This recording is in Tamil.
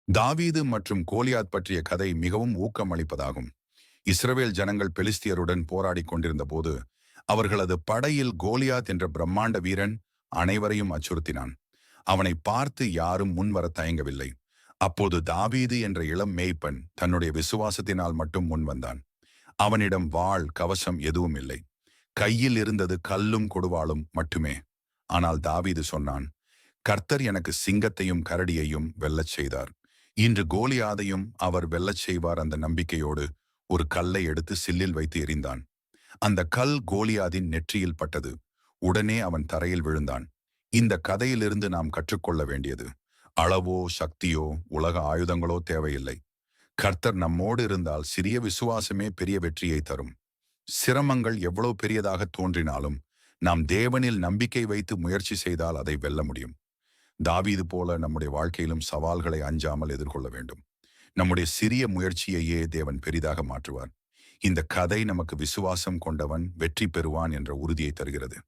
தாவீது மற்றும் கோலியாத் பற்றிய கதை மிகவும் ஊக்கமளிப்பதாகும். இஸ்ரவேல் ஜனங்கள் பெலிஸ்தியருடன் போராடிக் கொண்டிருந்த போது அவர்களது படையில் கோலியாத் என்ற பிரம்மாண்ட வீரன் அனைவரையும் அச்சுறுத்தினான். அவனை பார்த்து யாரும் முன்வர தயங்கவில்லை. அப்போது தாவீது என்ற இளம் மேய்ப்பன் தன்னுடைய விசுவாசத்தினால் மட்டும் முன்வந்தான். அவனிடம் வாள் கவசம் எதுவும் இல்லை. கையில் இருந்தது கல்லும் கொடுவாளும் மட்டுமே. ஆனால் தாவீது சொன்னான், கர்த்தர் எனக்கு சிங்கத்தையும் கரடியையும் வெல்லச் செய்தார். இன்று கோலியாதையும் அவர் வெல்லச் செய்வார். அந்த நம்பிக்கையோடு ஒரு கல்லை எடுத்து சில்லில் வைத்து எறிந்தான். அந்த கல் கோலியாதின் நெற்றியில் பட்டது. உடனே அவன் தரையில் விழுந்தான். இந்த கதையிலிருந்து நாம் கற்றுக்கொள்ள வேண்டியது, அளவோ சக்தியோ உலக ஆயுதங்களோ தேவையில்லை. கர்த்தர் நம்மோடு இருந்தால் சிறிய விசுவாசமே பெரிய வெற்றியை தரும். சிரமங்கள் எவ்வளவு பெரியதாக தோன்றினாலும் நாம் தேவனில் நம்பிக்கை வைத்து முயற்சி செய்தால் அதை வெல்ல முடியும். தாவீது போல நம்முடைய வாழ்க்கையிலும் சவால்களை அஞ்சாமல் எதிர்கொள்ள வேண்டும். நம்முடைய சிறிய முயற்சியையே தேவன் பெரிதாக மாற்றுவார். இந்த கதை நமக்கு விசுவாசம் கொண்டவன் வெற்றி பெறுவான் என்ற உறுதியை தருகிறது.